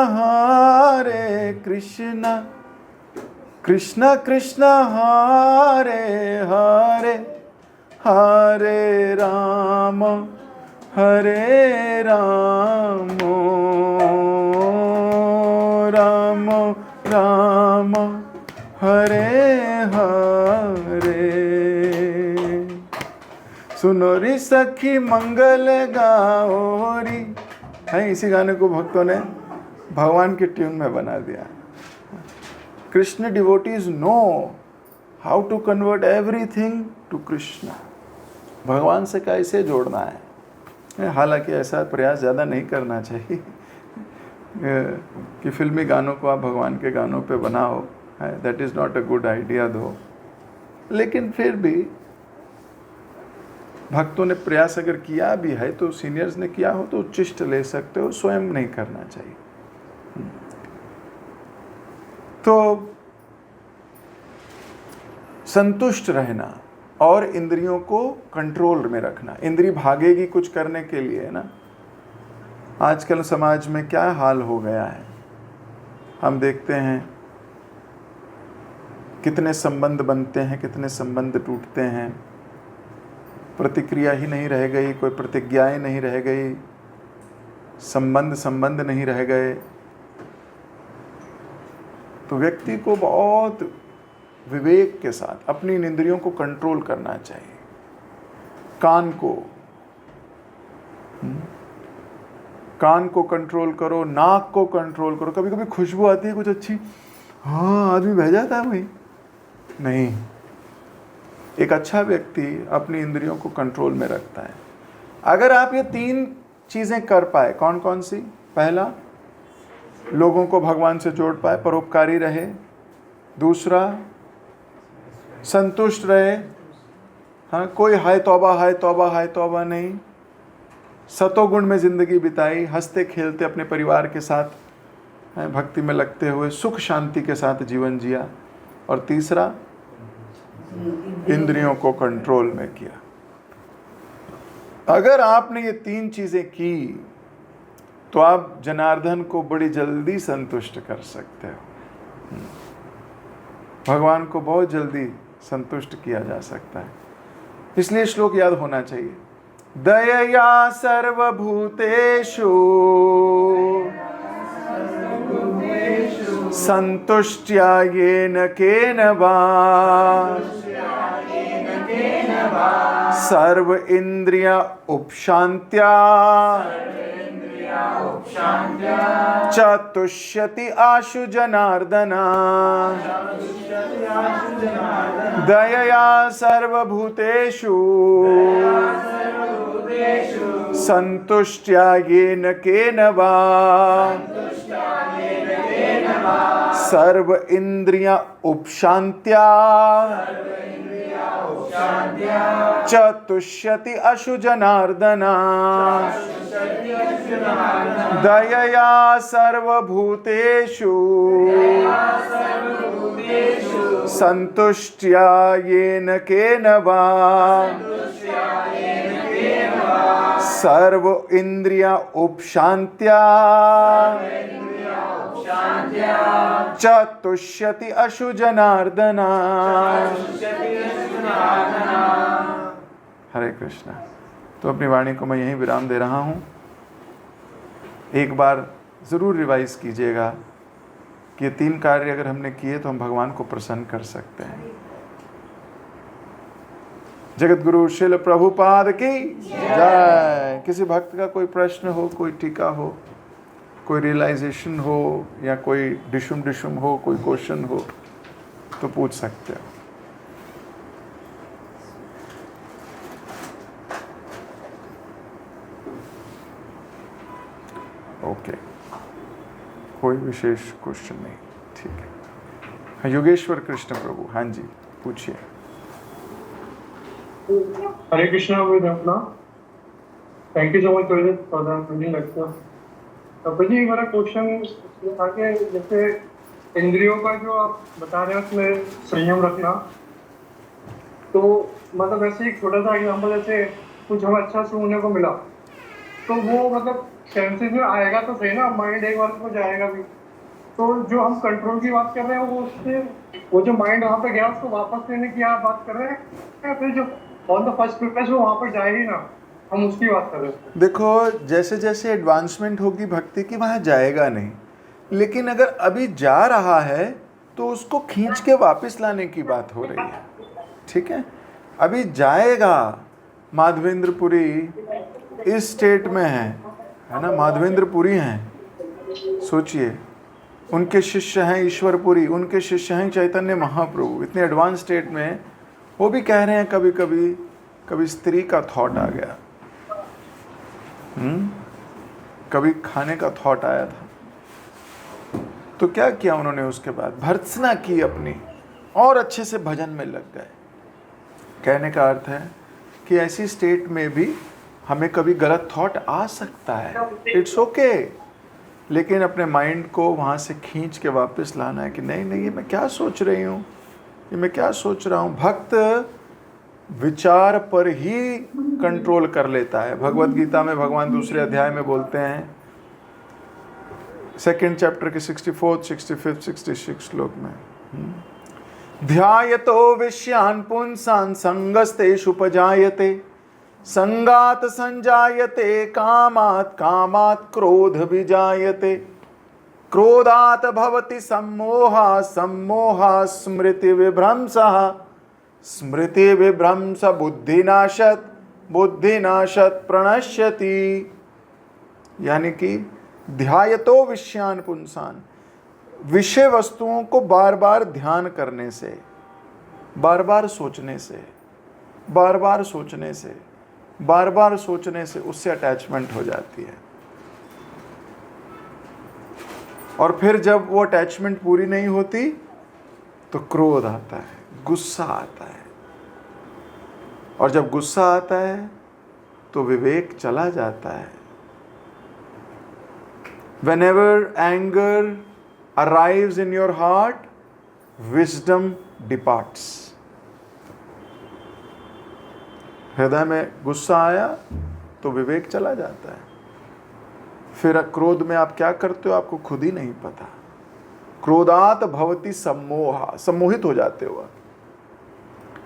कृष्णा कृष्णा हरे हरे, हरे राम राम राम हरे हरे। सुनो री सखी मंगल गाओ री, है इसी गाने को भक्तों ने भगवान की ट्यून में बना दिया। Krishna devotees know how to convert everything to Krishna, भगवान से कैसे जोड़ना है। हालांकि ऐसा प्रयास ज़्यादा नहीं करना चाहिए कि फिल्मी गानों को आप भगवान के गानों पे बनाओ, that is not a good idea दो, लेकिन फिर भी भक्तों ने प्रयास अगर किया भी है तो सीनियर्स ने किया हो तो उच्चिष्ट ले सकते हो, स्वयं नहीं करना चाहिए। तो संतुष्ट रहना और इंद्रियों को कंट्रोल में रखना। इंद्री भागेगी कुछ करने के लिए ना। आजकल समाज में क्या हाल हो गया है, हम देखते हैं कितने संबंध बनते हैं, कितने संबंध टूटते हैं, प्रतिक्रिया ही नहीं रह गई, कोई प्रतिज्ञाएं नहीं रह गई, संबंध नहीं रह गए। तो व्यक्ति को बहुत विवेक के साथ अपनी इंद्रियों को कंट्रोल करना चाहिए। कान को कंट्रोल करो, नाक को कंट्रोल करो। कभी कभी खुशबू आती है कुछ अच्छी, हाँ आदमी बह जाता है भाई, नहीं। एक अच्छा व्यक्ति अपनी इंद्रियों को कंट्रोल में रखता है। अगर आप ये 3 चीज़ें कर पाए, कौन कौन सी? पहला, लोगों को भगवान से जोड़ पाए, परोपकारी रहे। दूसरा, संतुष्ट रहे, हाँ कोई हाय तौबा नहीं, सतोगुण में ज़िंदगी बिताई, हंसते खेलते अपने परिवार के साथ भक्ति में लगते हुए सुख शांति के साथ जीवन जिया। और तीसरा, इंद्रियों को कंट्रोल में किया। अगर आपने ये 3 चीज़ें की तो आप जनार्दन को बड़ी जल्दी संतुष्ट कर सकते हो। भगवान को बहुत जल्दी संतुष्ट किया जा सकता है। इसलिए श्लोक याद होना चाहिए, दयया सर्वभूतेषु संतुष्ट्या येन केन वा सर्व इंद्रिय उपशांत्या चतुष्यति आशु जनार्दना। दयया सर्वभूतेषु संतुष्ट्या येन केन वा सर्व इंद्रिय उपशांत्या चतुष्यति अशु जनार्दना। दयया सर्वभूतेषु संतुष्ट्या येन केन वा सर्व इंद्रिय उपशांत्या चतुष्यति अशु जनार्दना। हरे कृष्णा। तो अपनी वाणी को मैं यहीं विराम दे रहा हूँ। एक बार ज़रूर रिवाइज कीजिएगा कि ये 3 कार्य अगर हमने किए तो हम भगवान को प्रसन्न कर सकते हैं। जगत गुरु श्रील प्रभुपाद की जय। किसी भक्त का कोई प्रश्न हो, कोई टीका हो, कोई रियलाइजेशन हो, या कोई डिशुम हो, कोई क्वेश्चन हो तो पूछ सकते हो। ओके, कोई विशेष क्वेश्चन नहीं, ठीक है। हाँ, योगेश्वर कृष्ण प्रभु, हाँ जी पूछिए। हरे कृष्णा विद अपना, thank you so much for the lecture. तो जी मेरा क्वेश्चन आगे, जैसे इंद्रियों का जो आप बता रहे हैं उसमें संयम रखना, तो मतलब ऐसे एक छोटा सा एग्जांपल, जैसे कुछ हमें अच्छा सुनने को मिला तो वो मतलब सेंसेस में आएगा तो सही ना, माइंड एक बार को जाएगा भी। तो जो हम कंट्रोल की बात कर रहे हैं वो उससे, वो जो माइंड वहाँ पे गया उसको वापस लेने की आप बात कर रहे हैं, या फिर जो ऑन द फर्स्ट प्लेस वो वहाँ पर जाए ही ना, हम उसकी बात कर रहे हैं? देखो, जैसे जैसे एडवांसमेंट होगी भक्ति की वहाँ जाएगा नहीं, लेकिन अगर अभी जा रहा है तो उसको खींच के वापस लाने की बात हो रही है, ठीक है। अभी जाएगा, माधवेंद्रपुरी इस स्टेट में है ना, माधवेंद्रपुरी हैं, सोचिए, उनके शिष्य हैं ईश्वरपुरी, उनके शिष्य हैं चैतन्य महाप्रभु, इतने एडवांस स्टेट में वो भी कह रहे हैं कभी कभी कभी स्त्री का थॉट आ गया, कभी खाने का थॉट आया था, तो क्या किया उन्होंने, उसके बाद भर्त्सना की अपनी और अच्छे से भजन में लग गए। कहने का अर्थ है कि ऐसी स्टेट में भी हमें कभी गलत थॉट आ सकता है, इट्स ओके, लेकिन अपने माइंड को वहाँ से खींच के वापस लाना है कि नहीं नहीं, ये मैं क्या सोच रही हूँ, ये मैं क्या सोच रहा हूँ। भक्त विचार पर ही कंट्रोल कर लेता है। भगवत गीता में भगवान दूसरे अध्याय में बोलते हैं, 2nd चैप्टर के 64th, 65th, 66 श्लोक में, ध्यायतो विषयान् पुंसान् संगस्तेषुपजायते, संगात संजायते कामात्, कामात् क्रोध विजायते, क्रोधात् भवति सम्मोहः, सम्मोहः स्मृति विभ्रंशः, स्मृति विभ्रंश बुद्धिनाशत, बुद्धिनाशत प्रणश्यति। यानी कि ध्यायतो विषयान् पुंसान्, विषय वस्तुओं को बार बार ध्यान करने से, बार बार सोचने से, बार बार सोचने से, बार बार सोचने से उससे अटैचमेंट हो जाती है, और फिर जब वो अटैचमेंट पूरी नहीं होती तो क्रोध आता है, गुस्सा आता है, और जब गुस्सा आता है तो विवेक चला जाता है। Whenever anger arrives in your heart, wisdom departs. हृदय में गुस्सा आया तो विवेक चला जाता है। फिर क्रोध में आप क्या करते हो आपको खुद ही नहीं पता। क्रोधात भवति सम्मोहा, सम्मोहित हो जाते हो।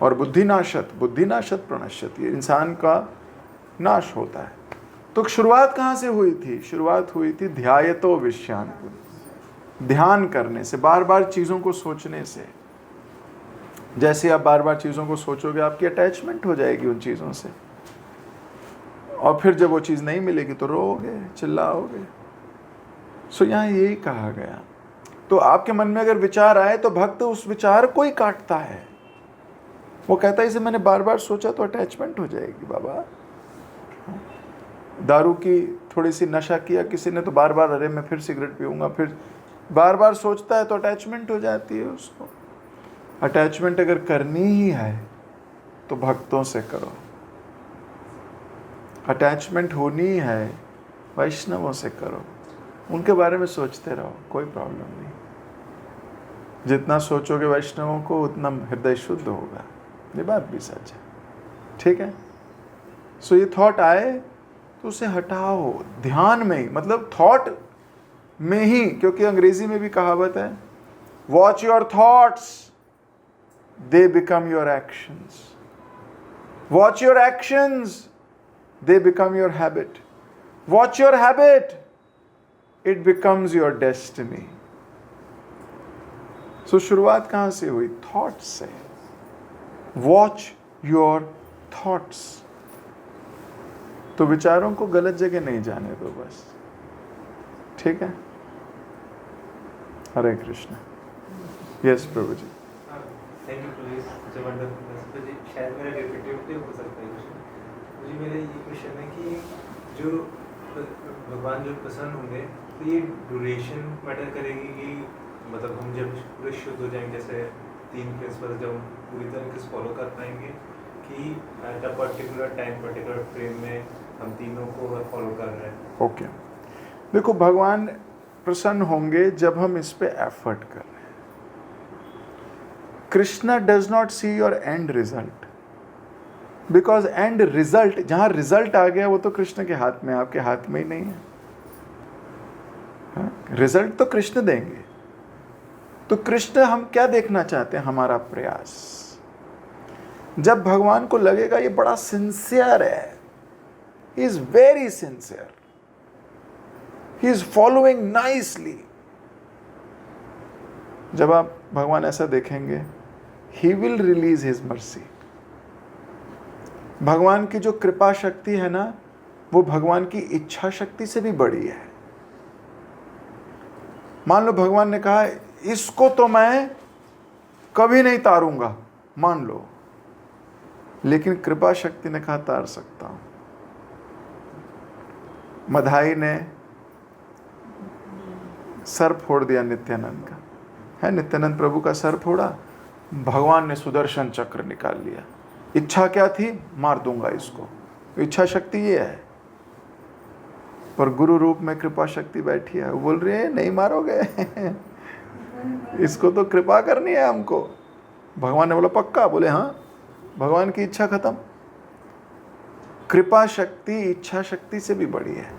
और बुद्धिनाशत, बुद्धिनाशत प्रणश्यति, इंसान का नाश होता है। तो शुरुआत कहाँ से हुई थी? शुरुआत हुई थी ध्यायतो विषयान्, ध्यान करने से, बार बार चीज़ों को सोचने से। जैसे आप बार बार चीज़ों को सोचोगे आपकी अटैचमेंट हो जाएगी उन चीज़ों से, और फिर जब वो चीज़ नहीं मिलेगी तो रोओगे, चिल्लाओगे। सो यहाँ यही कहा गया। तो आपके मन में अगर विचार आए तो भक्त उस विचार को ही काटता है। वो कहता है इसे मैंने बार बार सोचा तो अटैचमेंट हो जाएगी बाबा। दारू की थोड़ी सी नशा किया किसी ने तो बार बार अरे मैं फिर सिगरेट पीऊँगा, फिर बार बार सोचता है तो अटैचमेंट हो जाती है उसको। अटैचमेंट अगर करनी ही है तो भक्तों से करो, अटैचमेंट होनी है वैष्णवों से करो, उनके बारे में सोचते रहो, कोई प्रॉब्लम नहीं। जितना सोचोगे वैष्णवों को उतना हृदय शुद्ध होगा, ये बात भी सच है, ठीक है। सो ये थॉट आए तो उसे हटाओ ध्यान में ही, मतलब थॉट में ही, क्योंकि अंग्रेजी में भी कहावत है watch your thoughts they become your actions, watch your actions they become your habit, watch your habit it becomes your destiny. So शुरुआत कहाँ से हुई? थॉट्स से. Watch your thoughts. तो विचारों को गलत जगह नहीं जाने दो बस. ठीक है? Hare Krishna. Yes Prabhu ji. Thank you Prabhu ji, wonderful. शायद मेरा रिपीटेटिव हो सकता है क्वेश्चन. मुझे मेरा ये क्वेश्चन है कि जो भगवान जो प्रसन्न होंगे तो ये ड्यूरेशन मैटर करेगी कि मतलब हम जब पूरे शुद्ध हो जाएंगे, जैसे 3 प्रिंसिपल जब हम पूरी तरीके से फॉलो कर पाएंगे कि at a particular time particular frame में हम तीनों को फॉलो कर रहे हैं. ओके. देखो, भगवान प्रसन्न होंगे जब हम इस पे एफर्ट कर रहे हैं. Krishna does not see your and result, because and result, जहां रिजल्ट आ गया वो तो कृष्ण के हाथ में, आपके हाथ में ही नहीं है. रिजल्ट तो कृष्ण देंगे. तो कृष्ण हम क्या देखना चाहते हैं? हमारा प्रयास. जब भगवान को लगेगा ये बड़ा सिंसियर है, he is very sincere, he is following nicely, जब आप भगवान ऐसा देखेंगे, he will release his mercy. भगवान की जो कृपा शक्ति है ना, वो भगवान की इच्छा शक्ति से भी बड़ी है. मान लो भगवान ने कहा इसको तो मैं कभी नहीं तारूंगा, मान लो, लेकिन कृपा शक्ति ने कहा तार सकता हूं. मधाई ने सर फोड़ दिया नित्यानंद का, है, नित्यानंद प्रभु का सर फोड़ा, भगवान ने सुदर्शन चक्र निकाल लिया. इच्छा क्या थी? मार दूंगा इसको. इच्छा शक्ति ये है. पर गुरु रूप में कृपा शक्ति बैठी है, वो बोल रही है नहीं मारोगे इसको तो कृपा करनी है हमको. भगवान ने बोला पक्का? बोले हाँ. भगवान की इच्छा खत्म. कृपा शक्ति इच्छा शक्ति से भी बड़ी है.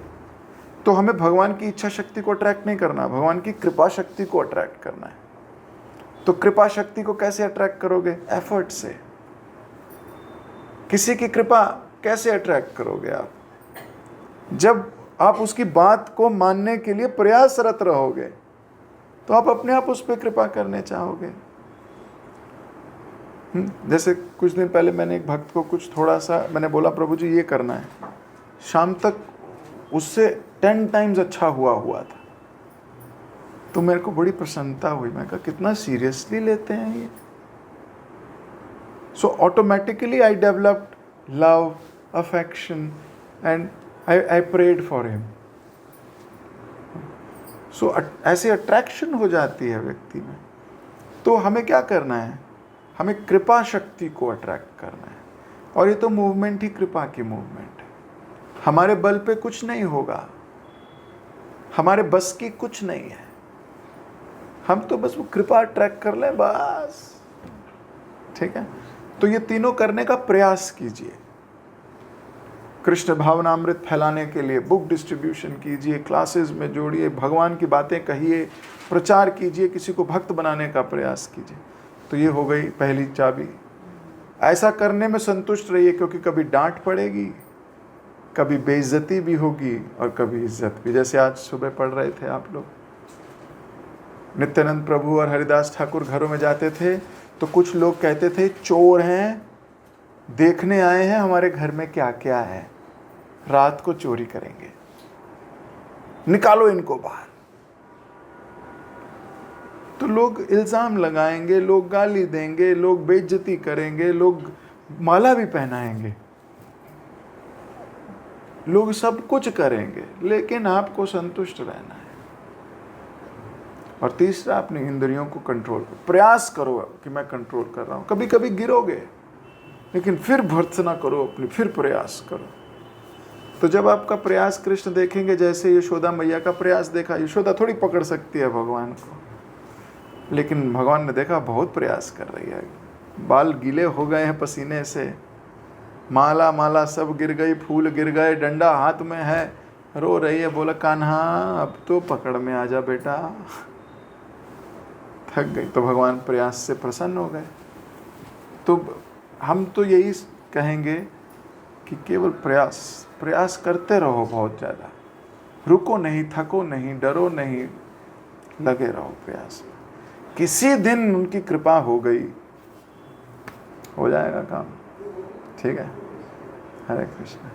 तो हमें भगवान की इच्छा शक्ति को अट्रैक्ट नहीं करना, भगवान की कृपा शक्ति को अट्रैक्ट करना है. तो कृपा शक्ति को कैसे अट्रैक्ट करोगे? एफर्ट से. किसी की कृपा कैसे अट्रैक्ट करोगे आप? जब आप उसकी बात को मानने के लिए प्रयासरत रहोगे, तो आप अपने आप उस पर कृपा करने चाहोगे. जैसे कुछ दिन पहले मैंने एक भक्त को कुछ थोड़ा सा मैंने बोला प्रभु जी ये करना है, शाम तक उससे 10 टाइम्स अच्छा हुआ था. तो मेरे को बड़ी प्रसन्नता हुई. मैं कहा कितना सीरियसली लेते हैं ये. So automatically I developed love, affection, and I prayed for him. So ऐसे अट्रैक्शन हो जाती है व्यक्ति में. तो हमें क्या करना है? हमें कृपा शक्ति को अट्रैक्ट करना है. और ये तो मूवमेंट ही कृपा की मूवमेंट है. हमारे बल पे कुछ नहीं होगा, हमारे बस की कुछ नहीं है. हम तो बस वो कृपा अट्रैक्ट कर लें बस. ठीक है? तो ये तीनों करने का प्रयास कीजिए. कृष्ण भावनामृत फैलाने के लिए बुक डिस्ट्रीब्यूशन कीजिए, क्लासेस में जोड़िए, भगवान की बातें कहिए, प्रचार कीजिए, किसी को भक्त बनाने का प्रयास कीजिए. तो ये हो गई पहली चाबी. ऐसा करने में संतुष्ट रहिए, क्योंकि कभी डांट पड़ेगी, कभी बेइज्जती भी होगी और कभी इज्जत भी. जैसे आज सुबह पढ़ रहे थे आप लोग, नित्यानंद प्रभु और हरिदास ठाकुर घरों में जाते थे तो कुछ लोग कहते थे चोर हैं, देखने आए हैं हमारे घर में क्या क्या है, रात को चोरी करेंगे, निकालो इनको बाहर. तो लोग इल्जाम लगाएंगे, लोग गाली देंगे, लोग बेइज्जती करेंगे, लोग माला भी पहनाएंगे, लोग सब कुछ करेंगे, लेकिन आपको संतुष्ट रहना है. और तीसरा, अपनी इंद्रियों को कंट्रोल करो. प्रयास करो कि मैं कंट्रोल कर रहा हूं. कभी कभी गिरोगे, लेकिन फिर भर्त्सना करो अपनी, फिर प्रयास करो. तो जब आपका प्रयास कृष्ण देखेंगे, जैसे यशोदा मैया का प्रयास देखा, यशोदा थोड़ी पकड़ सकती है भगवान को, लेकिन भगवान ने देखा बहुत प्रयास कर रही है, बाल गीले हो गए हैं पसीने से, माला माला सब गिर गई, फूल गिर गए, डंडा हाथ में है, रो रही है. बोला कान्हा अब तो पकड़ में आ जा बेटा. थक गई. तो भगवान प्रयास से प्रसन्न हो गए. तो हम तो यही कहेंगे कि केवल प्रयास करते रहो बहुत ज़्यादा. रुको नहीं, थको नहीं, डरो नहीं, लगे रहो प्रयास में। किसी दिन उनकी कृपा हो गई, हो जाएगा काम। ठीक है, Hare Krishna.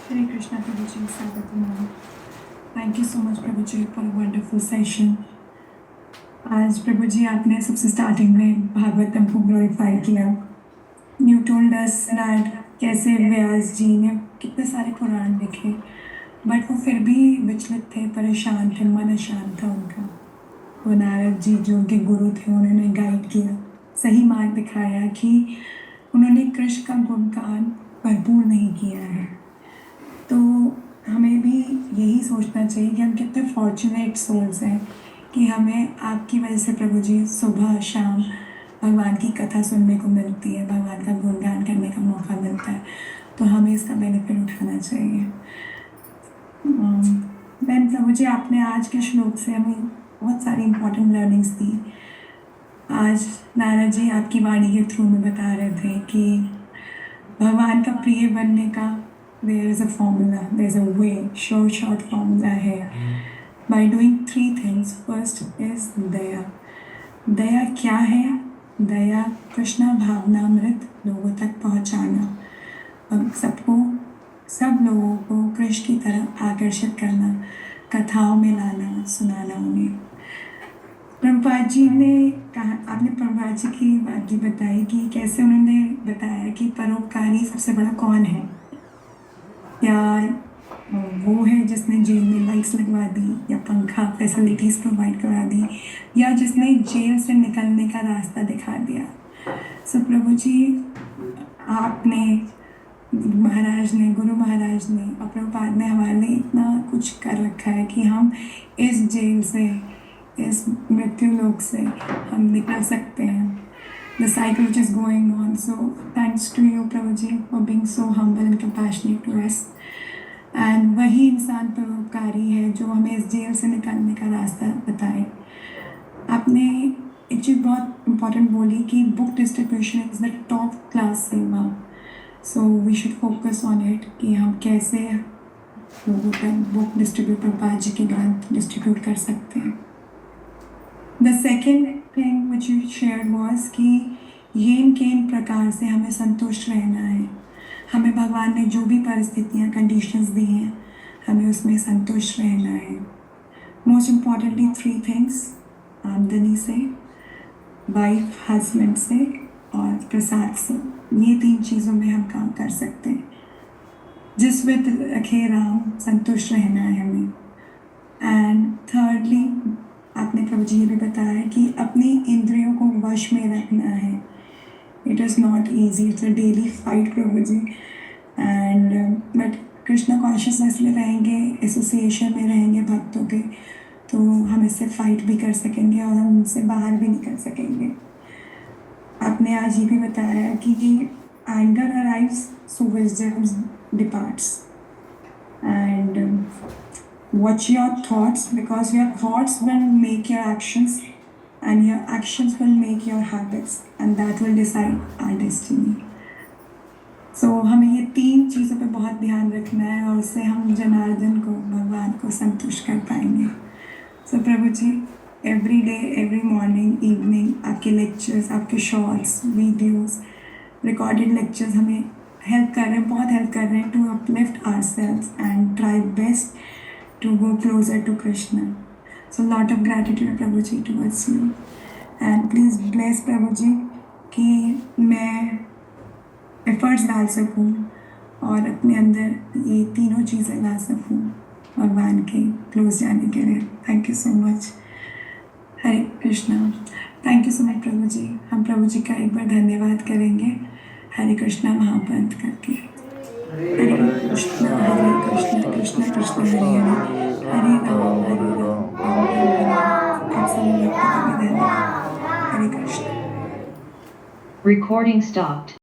Hare Krishna, Prabhuji, Sadhguru. Thank you so much, Prabhuji, for a wonderful session. आज प्रभुजी आपने सबसे स्टार्टिंग में भागवतम को ग्लोरीफाई किया। You told us that कैसे व्यास जी ने कितने सारे पुराण लिखे, बट वो फिर भी विचलित थे, परेशान थे, मन अशांत था उनका। वो नारद जी जो उनके गुरु थे, उन्होंने गाइड किया, सही मार्ग दिखाया कि उन्होंने कृष्ण का गुणगान भरपूर नहीं किया है। तो हमें भी यही सोचना चाहिए कि हम कितने फॉर्चुनेट सोल्स हैं कि हमें आपकी वजह से प्रभु जी सुबह शाम भगवान की कथा सुनने को मिलती है, भगवान का गुणगान करने का मौका मिलता है। तो हमें इसका बेनिफिट उठाना चाहिए। मैम प्रभु जी, आपने आज के श्लोक से हमें बहुत सारी इम्पोर्टेंट लर्निंग्स दी। आज नारद जी आपकी वाणी के थ्रू में बता रहे थे कि भगवान का प्रिय बनने का there is a formula, there is a way, short formula here. By doing 3 things. First is दया। दया क्या है? दया कृष्णा भावनामृत लोगों तक पहुंचाना, और सब लोगों को कृष्ण की तरफ आकर्षित करना, कथाओं में लाना, सुनाना उन्हें। प्रभुपाद जी ने कहा, आपने प्रभुपाद जी की बात भी बताई कि कैसे उन्होंने बताया कि परोपकारी सबसे बड़ा कौन है। या वो है जिसने जेल में लाइट्स लगवा दी, या पंखा फैसिलिटीज़ प्रोवाइड करा दी, या जिसने जेल से निकलने का रास्ता दिखा दिया। सो प्रभु जी, आपने, महाराज ने, गुरु महाराज ने और प्रभुपाद ने हमारे लिए इतना कुछ कर रखा है कि हम इस जेल से, इस मृत्यु लोक से हम निकल सकते हैं। The cycle which is going on. So thanks to you, Prabhuji, for being so humble and compassionate to us. And वही इंसान परोपकारी है जो हमें इस जेल से निकलने का रास्ता बताए। आपने एक चीज़ बहुत इम्पोर्टेंट बोली कि book distribution is the top class seva. So we should focus on it कि हम कैसे लोगों तक बुक डिस्ट्रीब्यूट, प्रभुपाद जी के ग्रंथ डिस्ट्रीब्यूट कर सकते हैं। The second thing which you shared was कि येन केन प्रकार से हमें संतुष्ट रहना है। हमें भगवान ने जो भी परिस्थितियाँ, कंडीशंस दी हैं, हमें उसमें संतुष्ट रहना है। मोस्ट इम्पॉर्टेंटली 3 थिंग्स, आमदनी से, वाइफ हस्बैंड से और प्रसाद से। ये 3 चीज़ों में हम काम कर सकते हैं। जिस विद रखे राम, संतुष्ट रहना है हमें। एंड थर्डली, आपने प्रभु जी ये भी बताया कि अपनी इंद्रियों को वश में रखना है। It is not easy, it's a daily fight Prabhu ji. And but Krishna consciousness में रहेंगे, एसोसिएशन में रहेंगे भक्तों के, तो हम इससे फाइट भी कर सकेंगे और हम उनसे बाहर भी निकल सकेंगे। आपने आज ये भी बताया कि anger arrives so wisdom departs. And watch your thoughts, because your thoughts will make your actions and your actions will make your habits, and that will decide our destiny. So हमें ये 3 चीज़ों पे बहुत ध्यान रखना है और उससे हम जनार्दन को, भगवान को संतुष्ट कर पाएंगे। So Prabhu ji, every day, every morning, evening आपके लेक्चर्स, आपके शॉर्ट्स, वीडियोस, रिकॉर्डेड लेक्चर्स हमें हेल्प कर रहे हैं, बहुत हेल्प कर रहे हैं to uplift ourselves and try best to go closer to Krishna. So lot of gratitude Prabhu ji towards you, and please bless Prabhu ji कि मैं efforts डाल सकूँ और अपने अंदर ये तीनों चीज़ें ला सकूँ भगवान के क्लोज जाने के लिए। Thank you so much. Hare Krishna. Thank you so much Prabhu ji. हम प्रभु जी का एक बार धन्यवाद करेंगे हरे कृष्णा महामंत्र करके। हरे कृष्णा कृष्ण कृष्ण हरे हरे, हरे राम हरे राम। हरे कृष्ण। Recording stopped.